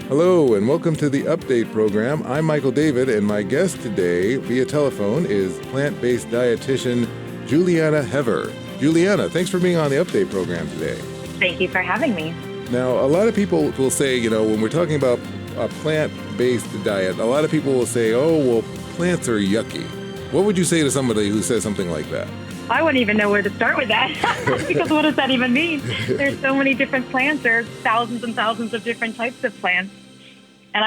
Hello and welcome to the Update program. I'm Michael David and my guest today via telephone is plant-based dietitian Julianna Hever. Julianna, thanks for being on the Update program today. Thank you for having me. Now, a lot of people will say, when we're talking about a plant-based diet, a lot of people will say, oh, well, plants are yucky. What would you say to somebody who says something like that? I wouldn't even know where to start with that because what does that even mean? There's so many different plants. There's thousands and thousands of different types of plants. And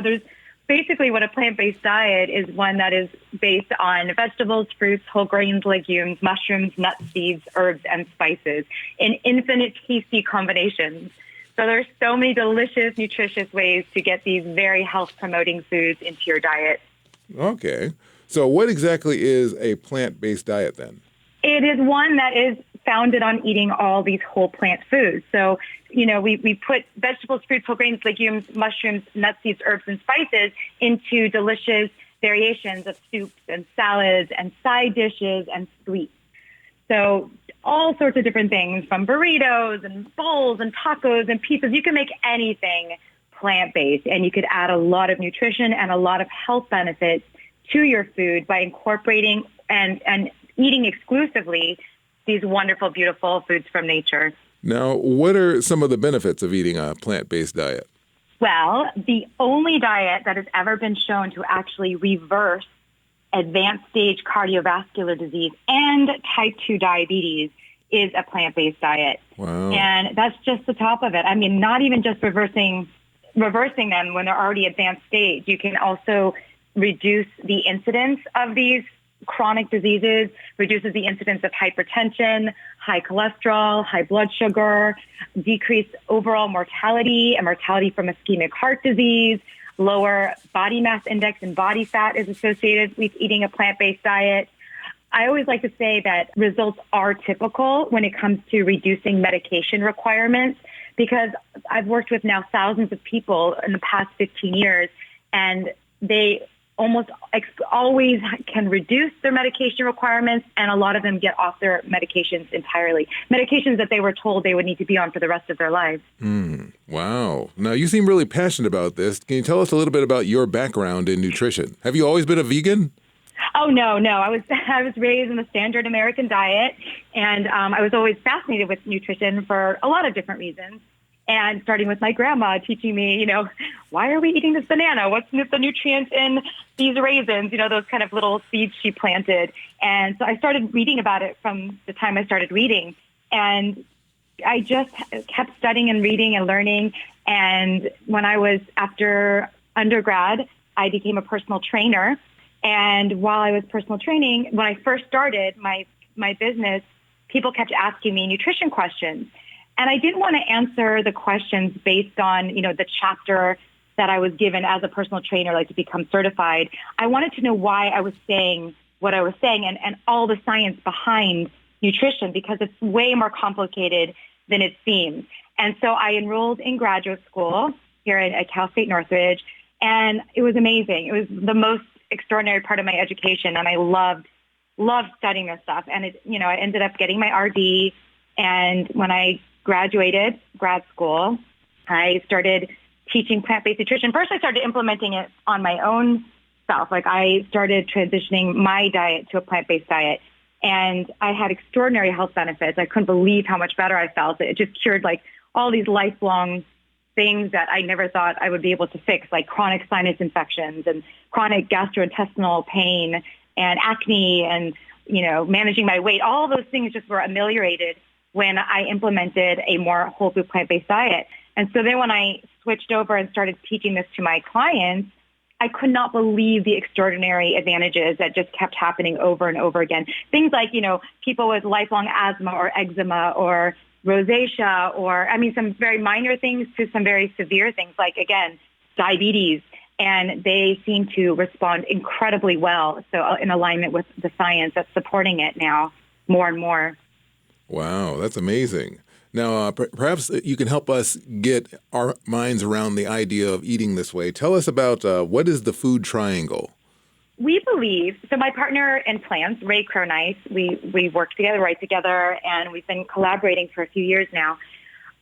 there's basically what a plant-based diet is, one that is based on vegetables, fruits, whole grains, legumes, mushrooms, nuts, seeds, herbs, and spices in infinite tasty combinations. So there's so many delicious, nutritious ways to get these very health-promoting foods into your diet. Okay. So what exactly is a plant-based diet then? It is one that is founded on eating all these whole plant foods. So, we put vegetables, fruits, whole grains, legumes, mushrooms, nuts, seeds, herbs, and spices into delicious variations of soups and salads and side dishes and sweets. So all sorts of different things, from burritos and bowls and tacos and pizzas. You can make anything plant-based, and you could add a lot of nutrition and a lot of health benefits to your food by incorporating and eating exclusively these wonderful, beautiful foods from nature. Now, what are some of the benefits of eating a plant-based diet? Well, the only diet that has ever been shown to actually reverse advanced stage cardiovascular disease and type 2 diabetes is a plant-based diet. Wow. And that's just the top of it. I mean, not even just reversing them when they're already advanced stage. You can also reduce the incidence of these chronic diseases, reduces the incidence of hypertension, high cholesterol, high blood sugar, decrease overall mortality and mortality from ischemic heart disease, lower body mass index and body fat is associated with eating a plant-based diet. I always like to say that results are typical when it comes to reducing medication requirements, because I've worked with now thousands of people in the past 15 years, and they almost always can reduce their medication requirements, and a lot of them get off their medications entirely. Medications that they were told they would need to be on for the rest of their lives. Wow. Now, you seem really passionate about this. Can you tell us a little bit about your background in nutrition? Have you always been a vegan? Oh, no. I was raised in the standard American diet, and I was always fascinated with nutrition for a lot of different reasons. And starting with my grandma teaching me, why are we eating this banana? What's the nutrients in these raisins? Those kind of little seeds she planted. And so I started reading about it from the time I started reading. And I just kept studying and reading and learning. And when I was after undergrad, I became a personal trainer. And while I was personal training, when I first started my business, people kept asking me nutrition questions. And I didn't want to answer the questions based on, the chapter that I was given as a personal trainer, like to become certified. I wanted to know why I was saying what I was saying and all the science behind nutrition, because it's way more complicated than it seems. And so I enrolled in graduate school here at Cal State Northridge, and it was amazing. It was the most extraordinary part of my education, and I loved studying this stuff. And I ended up getting my RD, and when I graduated grad school, I started teaching plant-based nutrition. First, I started implementing it on my own self. Like, I started transitioning my diet to a plant-based diet, and I had extraordinary health benefits. I couldn't believe how much better I felt. It just cured all these lifelong things that I never thought I would be able to fix, like chronic sinus infections and chronic gastrointestinal pain and acne and, managing my weight. All those things just were ameliorated when I implemented a more whole food plant-based diet. And so then when I switched over and started teaching this to my clients, I could not believe the extraordinary advantages that just kept happening over and over again. Things like, people with lifelong asthma or eczema or rosacea or, some very minor things to some very severe things like, again, diabetes. And they seem to respond incredibly well. So in alignment with the science that's supporting it now more and more. Wow, that's amazing. Now, perhaps you can help us get our minds around the idea of eating this way. Tell us about what is the food triangle? We believe, so my partner in plants, Ray Cronice, we work together, write together, and we've been collaborating for a few years now.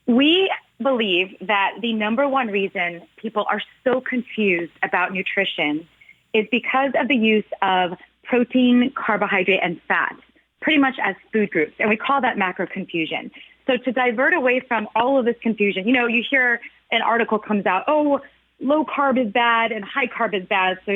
We believe that the number one reason people are so confused about nutrition is because of the use of protein, carbohydrate, and fat, pretty much as food groups. And we call that macro confusion. So to divert away from all of this confusion, you hear an article comes out, oh, low carb is bad and high carb is bad, so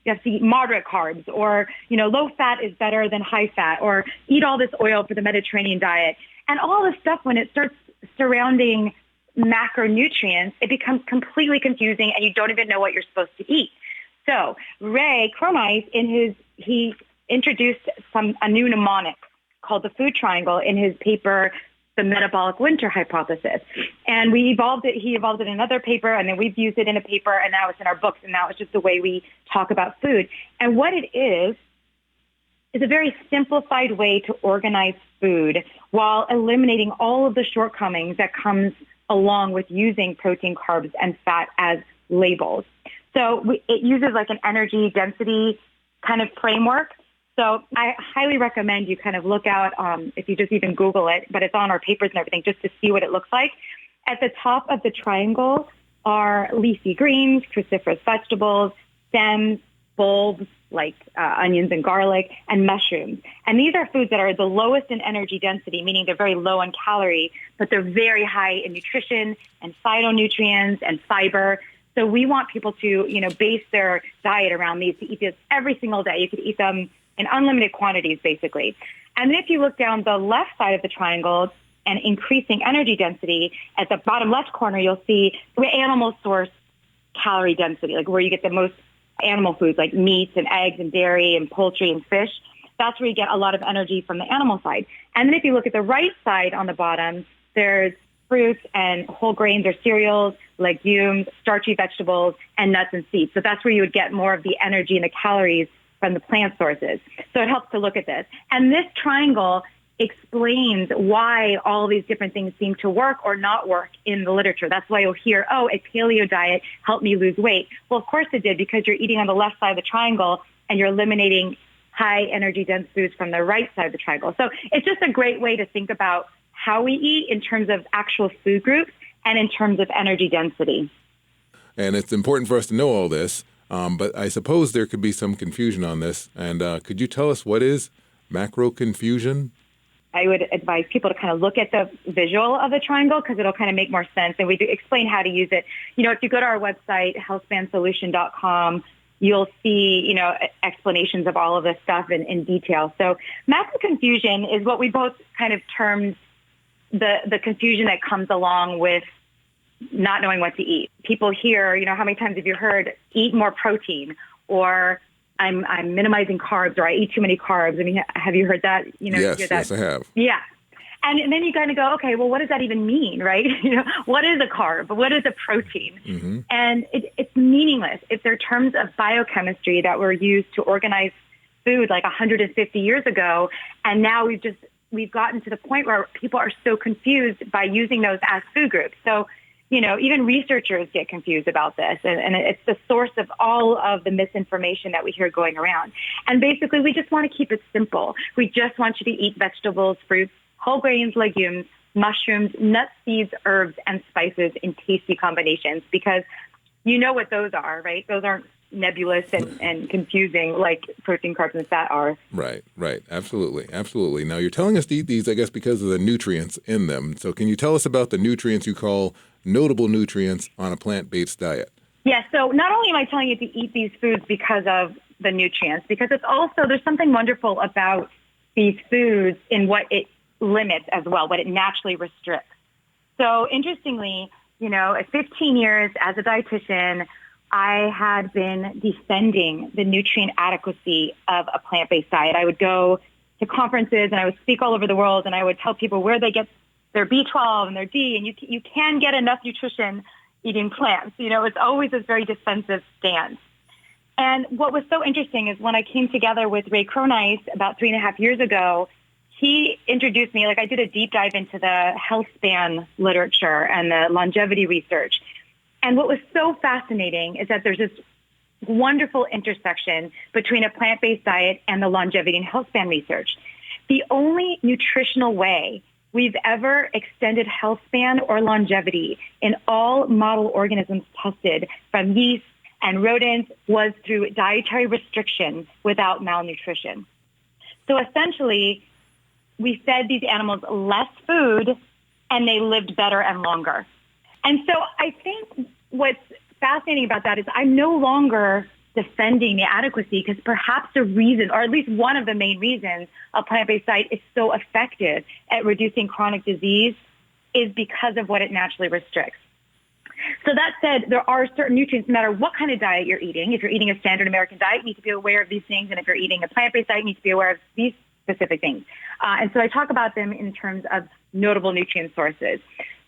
you have to eat moderate carbs, or, low fat is better than high fat, or eat all this oil for the Mediterranean diet. And all this stuff, when it starts surrounding macronutrients, it becomes completely confusing and you don't even know what you're supposed to eat. So Ray Cronice, he introduced a new mnemonic called the food triangle in his paper, The Metabolic Winter Hypothesis. And he evolved it in another paper, and then we've used it in a paper, and now it's in our books, and now it's just the way we talk about food. And what it is a very simplified way to organize food while eliminating all of the shortcomings that comes along with using protein, carbs, and fat as labels. So it uses like an energy density kind of framework. So I highly recommend you kind of look out, if you just even Google it, but it's on our papers and everything, just to see what it looks like. At the top of the triangle are leafy greens, cruciferous vegetables, stems, bulbs like onions and garlic, and mushrooms. And these are foods that are the lowest in energy density, meaning they're very low in calorie, but they're very high in nutrition and phytonutrients and fiber. So we want people to, base their diet around these, to eat this every single day. You could eat them in unlimited quantities, basically. And then if you look down the left side of the triangle and increasing energy density, at the bottom left corner, you'll see animal source calorie density, like where you get the most animal foods like meats and eggs and dairy and poultry and fish. That's where you get a lot of energy from the animal side. And then if you look at the right side on the bottom, there's fruits and whole grains or cereals, legumes, starchy vegetables, and nuts and seeds. So that's where you would get more of the energy and the calories from the plant sources. So it helps to look at this. And this triangle explains why all these different things seem to work or not work in the literature. That's why you'll hear, oh, a paleo diet helped me lose weight. Well, of course it did, because you're eating on the left side of the triangle and you're eliminating high energy dense foods from the right side of the triangle. So it's just a great way to think about how we eat in terms of actual food groups and in terms of energy density. And it's important for us to know all this, but I suppose there could be some confusion on this. And could you tell us what is macro confusion? I would advise people to kind of look at the visual of the triangle because it'll kind of make more sense. And we do explain how to use it. If you go to our website, healthspansolution.com, you'll see, explanations of all of this stuff in detail. So macro confusion is what we both kind of termed the confusion that comes along with not knowing what to eat. People hear, how many times have you heard, eat more protein, or I'm minimizing carbs, or I eat too many carbs. I mean, have you heard that? Yes, I have. Yeah. And then you kind of go, okay, well, what does that even mean, right? What is a carb? What is a protein? Mm-hmm. And it's meaningless. They're terms of biochemistry that were used to organize food like 150 years ago. And now we've gotten to the point where people are so confused by using those as food groups. So, even researchers get confused about this, and it's the source of all of the misinformation that we hear going around. And basically, we just want to keep it simple. We just want you to eat vegetables, fruits, whole grains, legumes, mushrooms, nuts, seeds, herbs, and spices in tasty combinations, because you know what those are, right? Those aren't nebulous and confusing like protein, carbs, and fat are. Right. Absolutely. Now, you're telling us to eat these, I guess, because of the nutrients in them. So can you tell us about the nutrients you call notable nutrients on a plant-based diet? Yeah, so not only am I telling you to eat these foods because of the nutrients, because it's also, there's something wonderful about these foods in what it limits as well, what it naturally restricts. So interestingly, at 15 years as a dietitian, I had been defending the nutrient adequacy of a plant-based diet. I would go to conferences and I would speak all over the world, and I would tell people where they get their B12 and their D, and you can get enough nutrition eating plants. It's always this very defensive stance. And what was so interesting is when I came together with Ray Cronice about 3.5 years ago, he introduced me, I did a deep dive into the health span literature and the longevity research. And what was so fascinating is that there's this wonderful intersection between a plant-based diet and the longevity and health span research. The only nutritional way we've ever extended health span or longevity in all model organisms tested, from yeast and rodents, was through dietary restriction without malnutrition. So essentially, we fed these animals less food and they lived better and longer. And so I think what's fascinating about that is I'm no longer defending the adequacy, because perhaps the reason, or at least one of the main reasons, a plant-based diet is so effective at reducing chronic disease is because of what it naturally restricts. So that said, there are certain nutrients, no matter what kind of diet you're eating. If you're eating a standard American diet, you need to be aware of these things. And if you're eating a plant-based diet, you need to be aware of these specific things. And so I talk about them in terms of notable nutrient sources.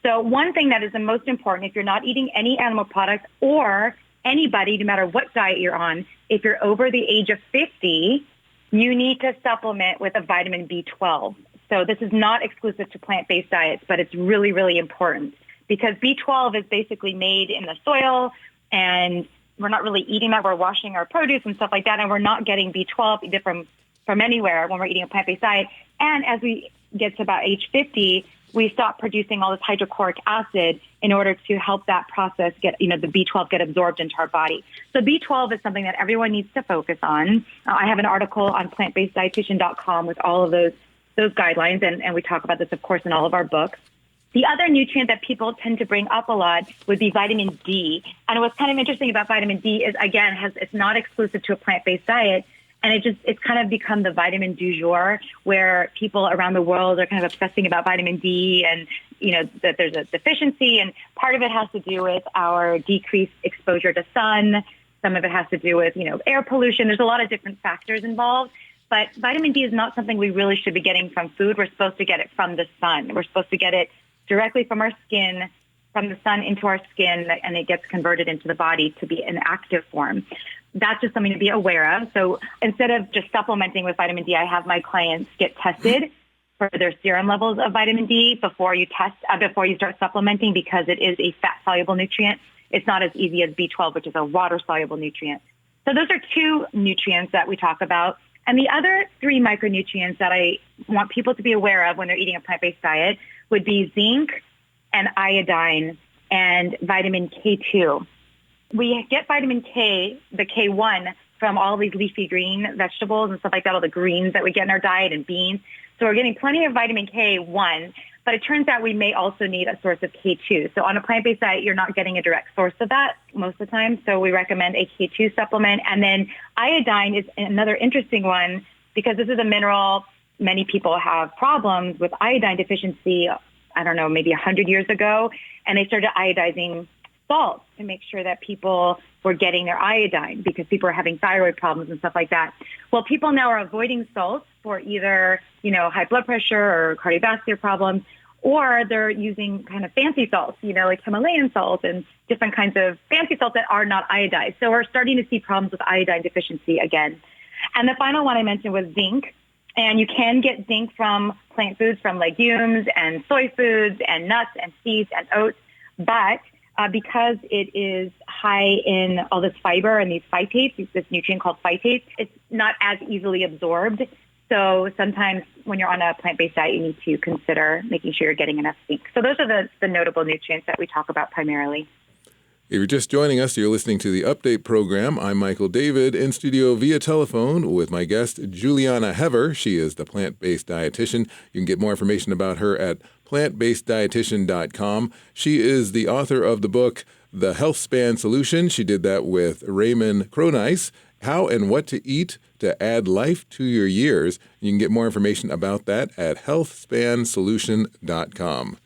So one thing that is the most important, if you're not eating any animal products, or anybody, no matter what diet you're on, if you're over the age of 50, you need to supplement with a vitamin B12. So this is not exclusive to plant-based diets, but it's really, really important, because B12 is basically made in the soil, and we're not really eating that. We're washing our produce and stuff like that, and we're not getting B12 either from anywhere when we're eating a plant-based diet. And as we get to about age 50, we stop producing all this hydrochloric acid in order to help that process get, the B12 get absorbed into our body. So B12 is something that everyone needs to focus on. I have an article on PlantBasedDietitian.com with all of those guidelines, and we talk about this, of course, in all of our books. The other nutrient that people tend to bring up a lot would be vitamin D. And what's kind of interesting about vitamin D is, again, it's not exclusive to a plant-based diet. And it's kind of become the vitamin du jour, where people around the world are kind of obsessing about vitamin D, and, that there's a deficiency. And part of it has to do with our decreased exposure to sun. Some of it has to do with, air pollution. There's a lot of different factors involved. But vitamin D is not something we really should be getting from food. We're supposed to get it from the sun. We're supposed to get it directly from our skin, from the sun into our skin, and it gets converted into the body to be an active form. That's just something to be aware of. So instead of just supplementing with vitamin D, I have my clients get tested for their serum levels of vitamin D before you start supplementing, because it is a fat-soluble nutrient. It's not as easy as B12, which is a water-soluble nutrient. So those are two nutrients that we talk about. And the other three micronutrients that I want people to be aware of when they're eating a plant-based diet would be zinc and iodine and vitamin K2. We get vitamin K, the K1, from all these leafy green vegetables and stuff like that, all the greens that we get in our diet and beans. So we're getting plenty of vitamin K1, but it turns out we may also need a source of K2. So on a plant-based diet, you're not getting a direct source of that most of the time. So we recommend a K2 supplement. And then iodine is another interesting one, because this is a mineral. Many people have problems with iodine deficiency, I don't know, maybe 100 years ago, and they started iodizing salt to make sure that people were getting their iodine, because people are having thyroid problems and stuff like that. Well, people now are avoiding salt for either, high blood pressure or cardiovascular problems, or they're using kind of fancy salts, like Himalayan salt and different kinds of fancy salts that are not iodized. So we're starting to see problems with iodine deficiency again. And the final one I mentioned was zinc. And you can get zinc from plant foods, from legumes and soy foods and nuts and seeds and oats. But because it is high in all this fiber and these phytates, this nutrient called phytates, it's not as easily absorbed. So sometimes when you're on a plant-based diet, you need to consider making sure you're getting enough zinc. So those are the notable nutrients that we talk about primarily. If you're just joining us, you're listening to the Update program. I'm Michael David, in studio via telephone with my guest, Julianna Hever. She is the plant-based dietitian. You can get more information about her at PlantBasedDietitian.com. She is the author of the book, The Health Span Solution. She did that with Raymond Cronice, How and What to Eat to Add Life to Your Years. You can get more information about that at HealthSpanSolution.com.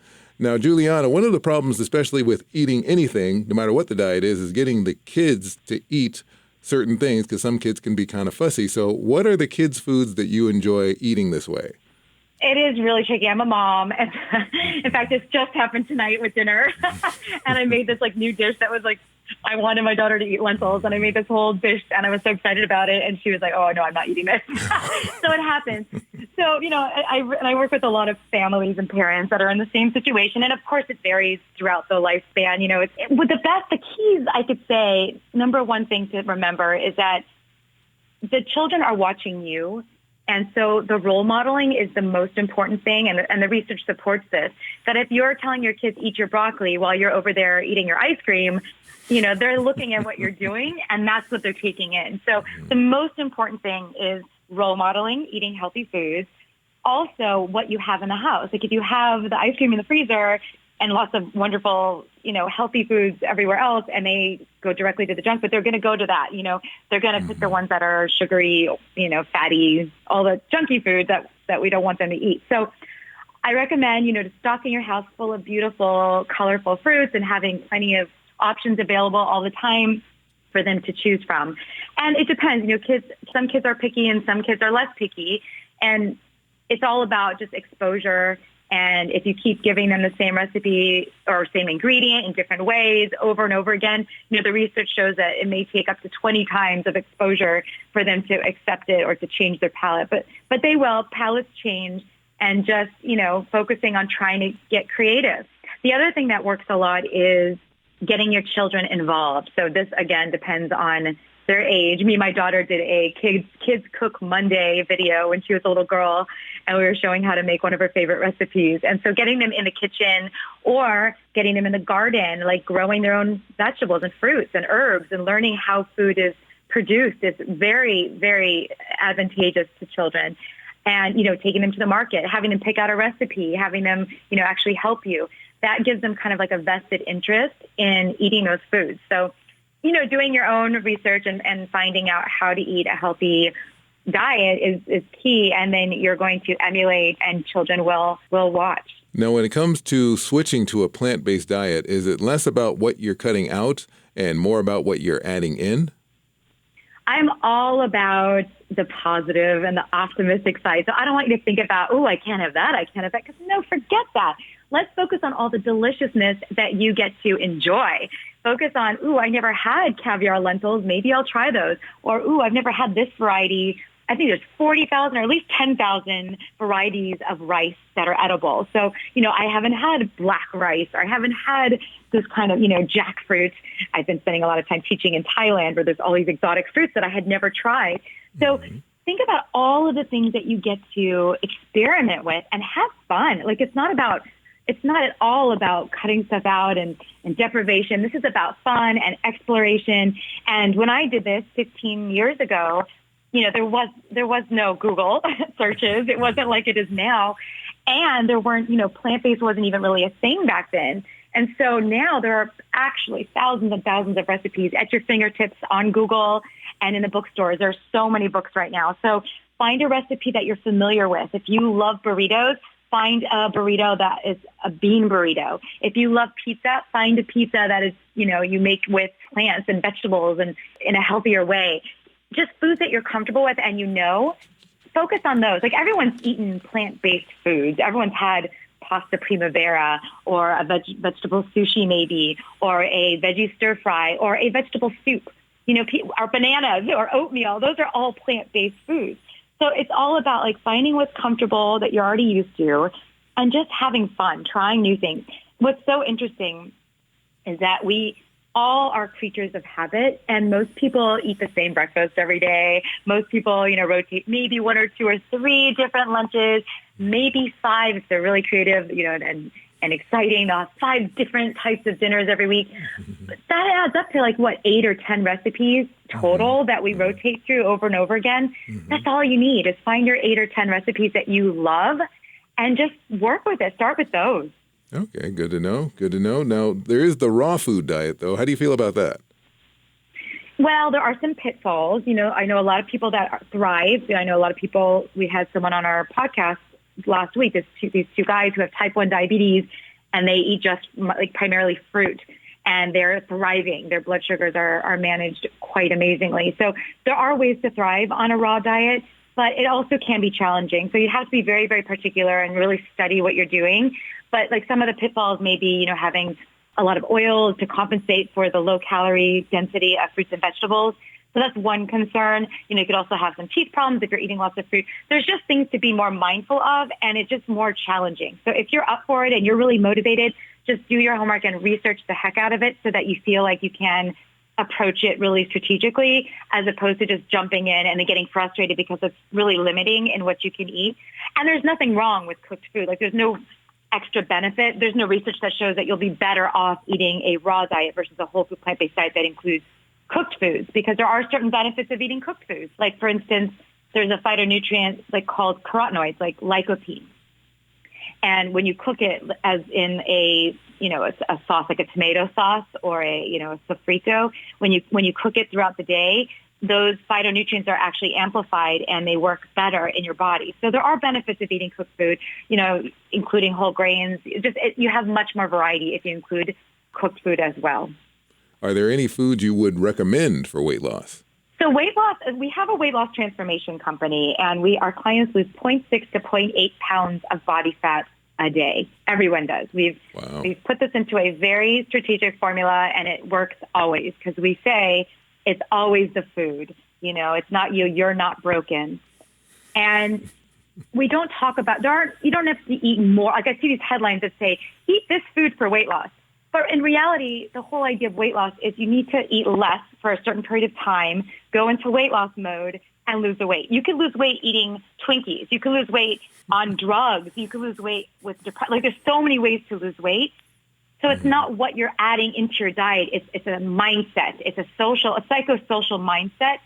Now, Julianna, one of the problems, especially with eating anything, no matter what the diet is getting the kids to eat certain things, because some kids can be kind of fussy. So what are the kids' foods that you enjoy eating this way? It is really tricky. I'm a mom. And in fact, this just happened tonight with dinner. And I made this new dish that was I wanted my daughter to eat lentils, and I made this whole dish, and I was so excited about it. And she was like, "Oh no, I'm not eating this." So it happens. So, I work with a lot of families and parents that are in the same situation. And of course it varies throughout the lifespan. The keys, I could say, number one thing to remember is that the children are watching you, And so the role modeling is the most important thing, and the research supports this, that if you're telling your kids eat your broccoli while you're over there eating your ice cream, they're looking at what you're doing, and that's what they're taking in. So the most important thing is role modeling, eating healthy foods. Also, what you have in the house. Like if you have the ice cream in the freezer and lots of wonderful, healthy foods everywhere else, and they go directly to the junk, but they're going to go to that. They're going to pick the ones that are sugary, fatty, all the junky foods that we don't want them to eat. So I recommend, stocking your house full of beautiful, colorful fruits and having plenty of options available all the time for them to choose from. And it depends. Some kids are picky and some kids are less picky. And it's all about just exposure. And if you keep giving them the same recipe or same ingredient in different ways over and over again, the research shows that it may take up to 20 times of exposure for them to accept it or to change their palate. But they will. Palates change, and just, focusing on trying to get creative. The other thing that works a lot is getting your children involved. So this, again, depends on their age. My daughter did a Kids Cook Monday video when she was a little girl, and we were showing how to make one of her favorite recipes. And so getting them in the kitchen or getting them in the garden, like growing their own vegetables and fruits and herbs and learning how food is produced is very, very advantageous to children. And, taking them to the market, having them pick out a recipe, having them, actually help you. That gives them kind of like a vested interest in eating those foods. So, doing your own research and finding out how to eat a healthy diet is key. And then you're going to emulate, and children will watch. Now, when it comes to switching to a plant-based diet, is it less about what you're cutting out and more about what you're adding in? I'm all about the positive and the optimistic side. So I don't want you to think about, I can't have that, because no, forget that. Let's focus on all the deliciousness that you get to enjoy. Focus on, I never had caviar lentils. Maybe I'll try those. Or, I've never had this variety. I think there's 40,000 or at least 10,000 varieties of rice that are edible. So, I haven't had black rice, or I haven't had this kind of, jackfruit. I've been spending a lot of time teaching in Thailand where there's all these exotic fruits that I had never tried. So think about all of the things that you get to experiment with and have fun. Like it's not at all about cutting stuff out and deprivation. This is about fun and exploration. And when I did this 15 years ago, there was no Google searches. It wasn't like it is now. And there weren't, plant-based wasn't even really a thing back then. And so now there are actually thousands and thousands of recipes at your fingertips on Google and in the bookstores. There are so many books right now. So find a recipe that you're familiar with. If you love burritos, find a burrito that is a bean burrito. If you love pizza, find a pizza that is, you make with plants and vegetables and in a healthier way. Just foods that you're comfortable with and focus on those. Like everyone's eaten plant-based foods. Everyone's had pasta primavera or a vegetable sushi maybe, or a veggie stir fry or a vegetable soup, or bananas or oatmeal. Those are all plant-based foods. So it's all about like finding what's comfortable that you're already used to and just having fun, trying new things. What's so interesting is that we all are creatures of habit, and most people eat the same breakfast every day. Most people, rotate maybe 1 or 2 or 3 different lunches, maybe 5 if they're really creative, and exciting. They'll have 5 different types of dinners every week. But that adds up to 8 or 10 recipes total that we rotate through over and over again. That's all you need is find your 8 or 10 recipes that you love and just work with it. Start with those. Okay, good to know. Good to know. Now, there is the raw food diet, though. How do you feel about that? Well, there are some pitfalls. I know a lot of people that thrive. I know a lot of people, we had someone on our podcast last week, these two guys who have type 1 diabetes, and they eat just primarily fruit, and they're thriving. Their blood sugars are managed quite amazingly. So there are ways to thrive on a raw diet, but it also can be challenging. So you have to be very, very particular and really study what you're doing. But some of the pitfalls may be, having a lot of oils to compensate for the low calorie density of fruits and vegetables. So that's one concern. You could also have some teeth problems if you're eating lots of fruit. There's just things to be more mindful of, and it's just more challenging. So if you're up for it and you're really motivated, just do your homework and research the heck out of it so that you feel like you can approach it really strategically as opposed to just jumping in and then getting frustrated because it's really limiting in what you can eat. And there's nothing wrong with cooked food. Like there's no extra benefit. There's no research that shows that you'll be better off eating a raw diet versus a whole food plant-based diet that includes cooked foods, because there are certain benefits of eating cooked foods. Like for instance, there's a phytonutrient like called carotenoids, like lycopene. And when you cook it as in a sauce, like a tomato sauce or a sofrito, when you cook it throughout the day, those phytonutrients are actually amplified and they work better in your body. So there are benefits of eating cooked food, including whole grains. You have much more variety if you include cooked food as well. Are there any foods you would recommend for weight loss? So weight loss, we have a weight loss transformation company, and our clients lose 0.6 to 0.8 pounds of body fat a day. Everyone does. We've put this into a very strategic formula, and it works always, because we say it's always the food. It's not you're not broken. And we don't talk about, you don't have to eat more. Like I see these headlines that say, eat this food for weight loss. But in reality, the whole idea of weight loss is you need to eat less for a certain period of time, go into weight loss mode, and lose the weight. You can lose weight eating Twinkies. You can lose weight on drugs. You can lose weight with depression. Like there's so many ways to lose weight. So it's not what you're adding into your diet. It's a mindset. It's a psychosocial mindset.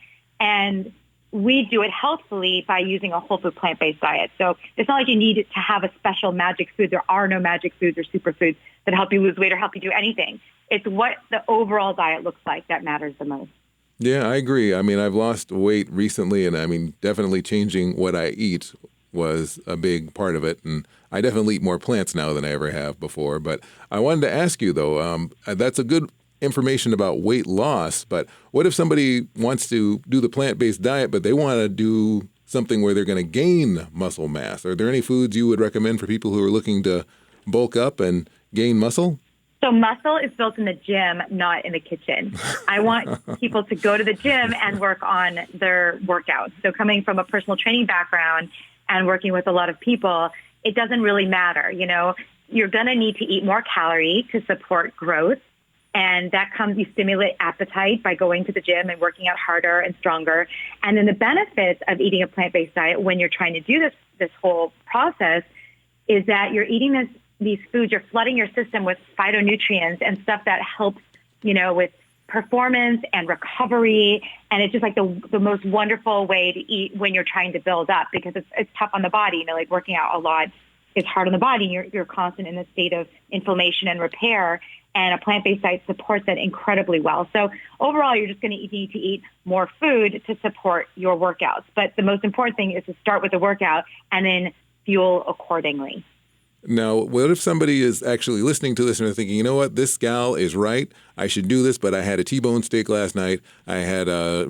And we do it healthfully by using a whole food plant-based diet. So it's not like you need to have a special magic food. There are no magic foods or superfoods that help you lose weight or help you do anything. It's what the overall diet looks like that matters the most. Yeah, I agree. I mean, I've lost weight recently, and definitely changing what I eat was a big part of it. And I definitely eat more plants now than I ever have before. But I wanted to ask you, though, that's a good information about weight loss, but what if somebody wants to do the plant-based diet, but they want to do something where they're going to gain muscle mass? Are there any foods you would recommend for people who are looking to bulk up and gain muscle? So muscle is built in the gym, not in the kitchen. I want people to go to the gym and work on their workouts. So coming from a personal training background and working with a lot of people, it doesn't really matter. You're going to need to eat more calories to support growth. And that comes, you stimulate appetite by going to the gym and working out harder and stronger. And then the benefits of eating a plant-based diet when you're trying to do this whole process is that you're eating these foods, you're flooding your system with phytonutrients and stuff that helps, with performance and recovery. And it's just like the most wonderful way to eat when you're trying to build up, because it's tough on the body. Like working out a lot is hard on the body. You're constant in a state of inflammation and repair. And a plant-based diet supports that incredibly well. So overall, you're just going to need to eat more food to support your workouts. But the most important thing is to start with the workout and then fuel accordingly. Now, what if somebody is actually listening to this and they're thinking, you know what, this gal is right. I should do this, but I had a T-bone steak last night. I had a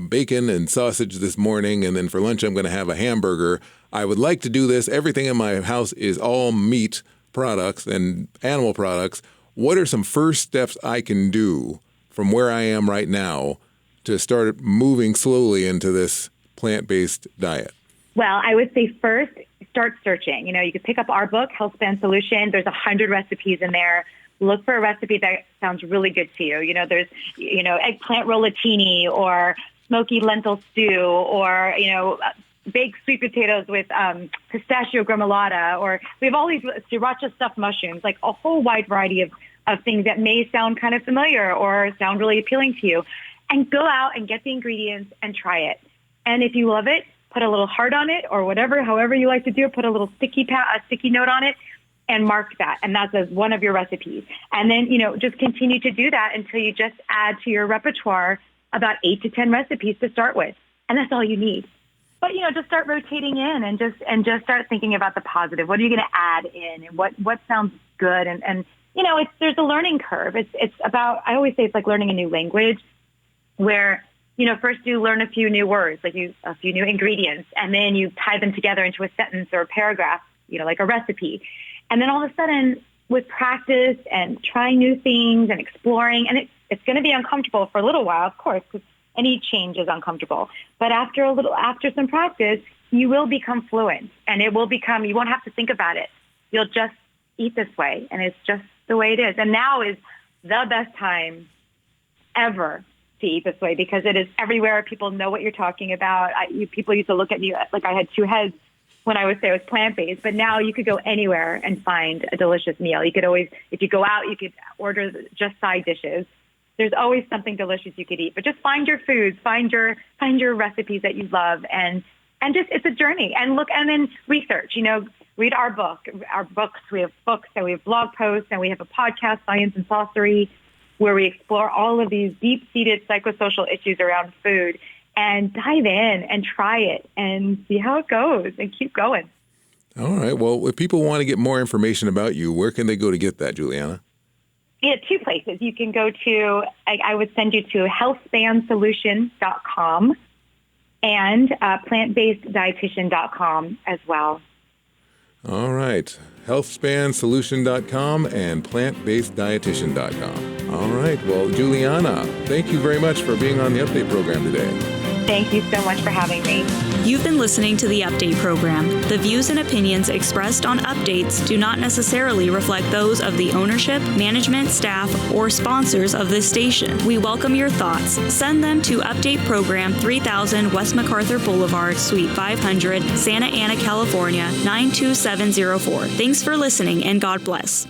bacon and sausage this morning, and then for lunch I'm going to have a hamburger. I would like to do this. Everything in my house is all meat products and animal products. What are some first steps I can do from where I am right now to start moving slowly into this plant-based diet? Well, I would say first, start searching. You could pick up our book, Health Span Solution. There's 100 recipes in there. Look for a recipe that sounds really good to you. There's, eggplant rollatini or smoky lentil stew or, baked sweet potatoes with pistachio gremolata, or we have all these sriracha stuffed mushrooms, like a whole wide variety of things that may sound kind of familiar or sound really appealing to you. And go out and get the ingredients and try it. And if you love it, put a little heart on it or however you like to do it, put a little sticky note on it and mark that. And that's one of your recipes. And then, just continue to do that until you just add to your repertoire about 8 to 10 recipes to start with. And that's all you need. But, just start rotating in and just start thinking about the positive. What are you going to add in and what sounds good? And there's a learning curve. It's about, I always say it's like learning a new language where, first you learn a few new words, like a few new ingredients, and then you tie them together into a sentence or a paragraph, like a recipe. And then all of a sudden with practice and trying new things and exploring, and it's going to be uncomfortable for a little while, of course, because any change is uncomfortable. But after some practice, you will become fluent, and it will become, you won't have to think about it. You'll just eat this way, and it's just the way it is. And now is the best time ever to eat this way because it is everywhere. People know what you're talking about. People used to look at me like I had two heads when I would say it was plant-based, but now you could go anywhere and find a delicious meal. You could always, if you go out, you could order just side dishes. There's always something delicious you could eat, but just find your foods, find your recipes that you love, and just it's a journey. And look, and then research. Read our books. We have books, and we have blog posts, and we have a podcast, Science and Saucery, where we explore all of these deep-seated psychosocial issues around food, and dive in and try it and see how it goes, and keep going. All right. Well, if people want to get more information about you, where can they go to get that, Julianna? Yeah, two places. You can go to, I would send you to healthspansolution.com and PlantBasedDietitian.com as well. All right. Healthspansolution.com and PlantBasedDietitian.com. All right. Well, Julianna, thank you very much for being on the Update program today. Thank you so much for having me. You've been listening to the Update program. The views and opinions expressed on Updates do not necessarily reflect those of the ownership, management, staff, or sponsors of this station. We welcome your thoughts. Send them to Update Program 3000 West MacArthur Boulevard, Suite 500, Santa Ana, California, 92704. Thanks for listening, and God bless.